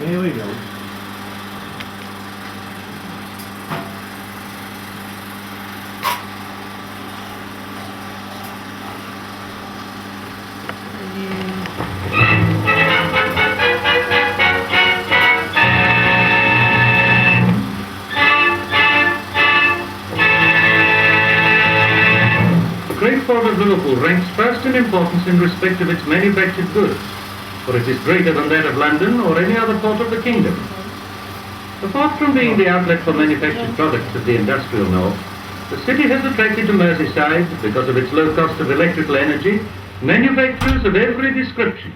There we go. The great port of Liverpool ranks first in importance in respect of its manufactured goods, for it is greater than that of London or any other port of the kingdom. Apart from being the outlet for manufactured products of the industrial north, the city has attracted to Merseyside, because of its low cost of electrical energy, manufacturers of every description.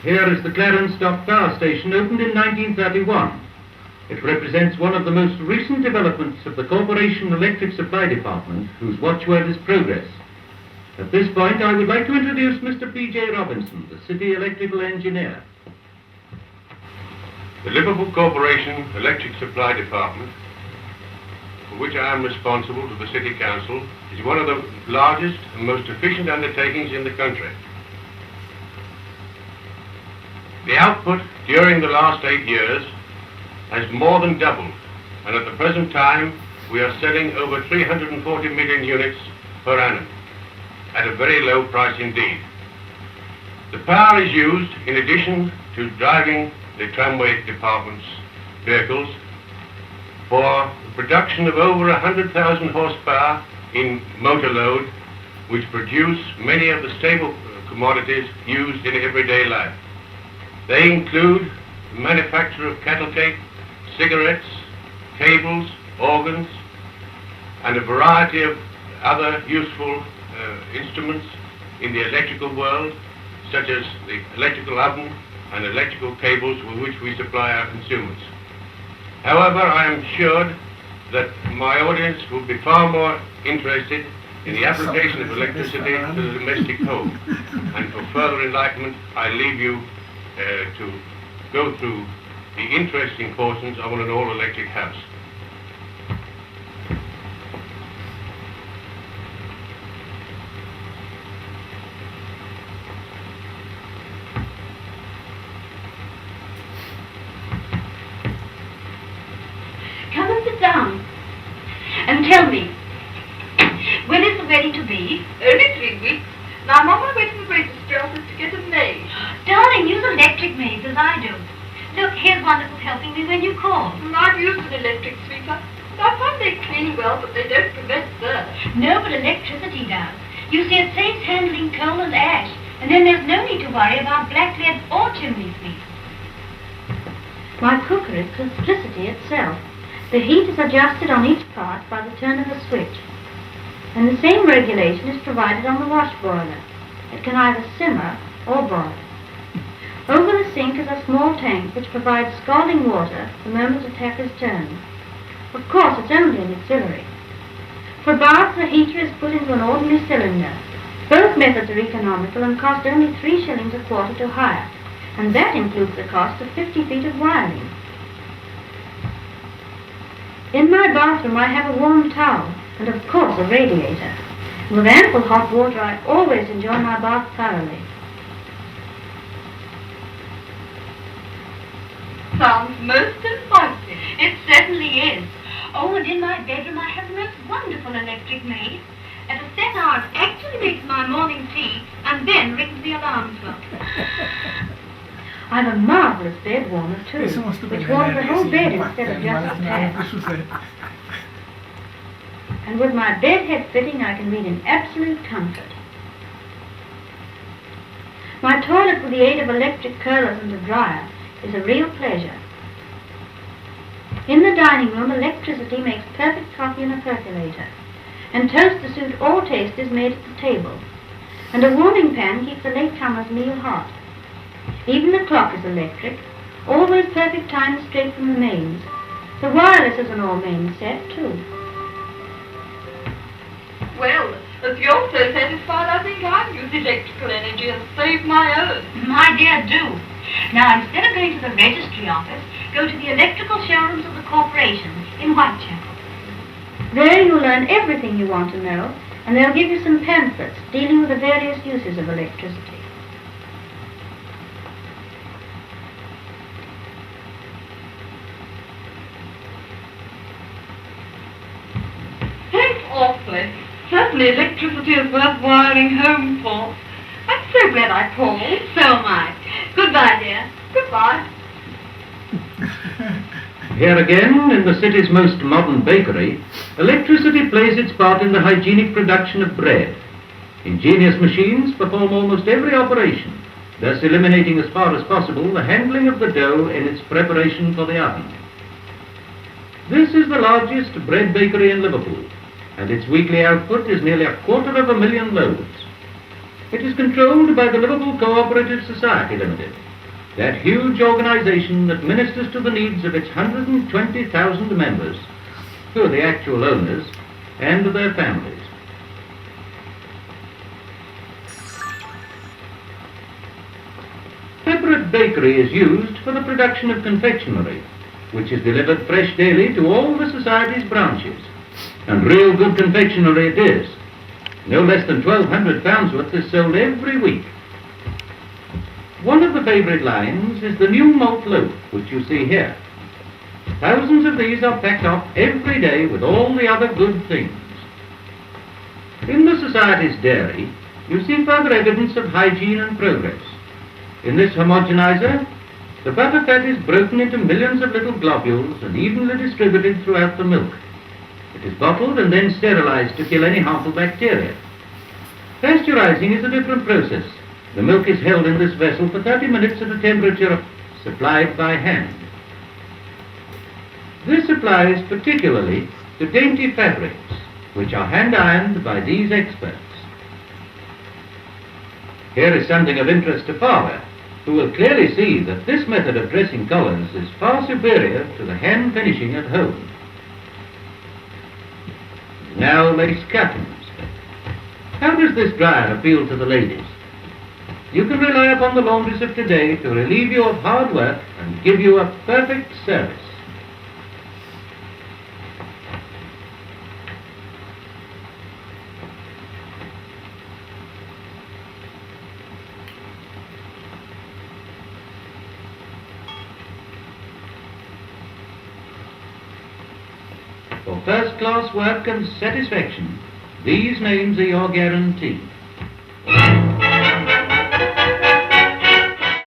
Here is the Clarence Dock Power Station, opened in 1931. It represents one of the most recent developments of the Corporation Electric Supply Department, whose watchword is progress. At this point, I would like to introduce Mr. P.J. Robinson, the City Electrical Engineer. The Liverpool Corporation Electric Supply Department, for which I am responsible to the City Council, is one of the largest and most efficient undertakings in the country. The output during the last 8 years has more than doubled, and at the present time we are selling over 340 million units per annum at a very low price indeed. The power is used in addition to driving the tramway department's vehicles for the production of over 100,000 horsepower in motor load, which produce many of the staple commodities used in everyday life. They include the manufacture of cattle cake, cigarettes, cables, organs, and a variety of other useful instruments in the electrical world, such as the electrical oven and electrical cables with which we supply our consumers. However, I am assured that my audience will be far more interested in the application of electricity to the domestic home. And for further enlightenment, I leave you to go through the interesting portions of an all-electric house. Come and sit down and tell me, when is the wedding to be? Only 3 weeks. Now I'm on my way to the registry office to get a maid. Darling, use electric maids as I do. Look, here's one that was helping me when you called. I've used an electric sweeper. I find they clean well, but they don't prevent dirt. No, but electricity does. You see, it saves handling coal and ash, and then there's no need to worry about black lead or chimney sweeps. My cooker is simplicity itself. The heat is adjusted on each part by the turn of a switch, and the same regulation is provided on the wash boiler. It can either simmer or boil. Over the sink is a small tank which provides scalding water the moment the tap is turned. Of course, it's only an auxiliary. For bath, the heater is put into an ordinary cylinder. Both methods are economical and cost only 3 shillings a quarter to hire, and that includes the cost of 50 feet of wiring. In my bathroom I have a warm towel and of course a radiator. With ample hot water I always enjoy my bath thoroughly. Sounds most inviting. It certainly is. Oh, and in my bedroom I have the most wonderful electric maid. At a set hour it actually makes my morning tea and then rings the alarm clock. I've a marvellous bed warmer too, which warms the whole bed instead of just the tab. And with my bed head fitting I can read in absolute comfort. My toilet with the aid of electric curlers and a dryer is a real pleasure. In the dining room, electricity makes perfect coffee in a percolator, and toast to suit all taste is made at the table, and a warming pan keeps the latecomer's meal hot. Even the clock is electric, always perfect time straight from the mains. The wireless is an all-mains set, too. Well, if you're so satisfied, I think I've used electrical energy and saved my own. My dear, do. Now, instead of going to the registry office, go to the electrical showrooms of the corporation in Whitechapel. There you'll learn everything you want to know, and they'll give you some pamphlets dealing with the various uses of electricity. certainly electricity is worth wiring home for. I'm so glad I called. So am I. Goodbye, dear. Goodbye. Here again, in the city's most modern bakery, electricity plays its part in the hygienic production of bread. Ingenious machines perform almost every operation, thus eliminating as far as possible the handling of the dough in its preparation for the oven. This is the largest bread bakery in Liverpool, and its weekly output is nearly 250,000 loaves. It is controlled by the Liverpool Cooperative Society Limited, that huge organization that ministers to the needs of its 120,000 members, who are the actual owners, and their families. Separate bakery is used for the production of confectionery, which is delivered fresh daily to all the Society's branches. And real good confectionery it is. No less than 1,200 pounds worth is sold every week. One of the favourite lines is the new malt loaf, which you see here. Thousands of these are packed off every day with all the other good things. In the Society's dairy, you see further evidence of hygiene and progress. In this homogenizer, the butter fat is broken into millions of little globules and evenly distributed throughout the milk. It is bottled and then sterilized to kill any harmful bacteria. Pasteurizing is a different process. The milk is held in this vessel for 30 minutes at a temperature supplied by hand. This applies particularly to dainty fabrics, which are hand-ironed by these experts. Here is something of interest to father, who will clearly see that this method of dressing collars is far superior to the hand finishing at home. Now lace curtains. How does this dryer appeal to the ladies? You can rely upon the laundries of today to relieve you of hard work and give you a perfect service. For first-class work and satisfaction, these names are your guarantee.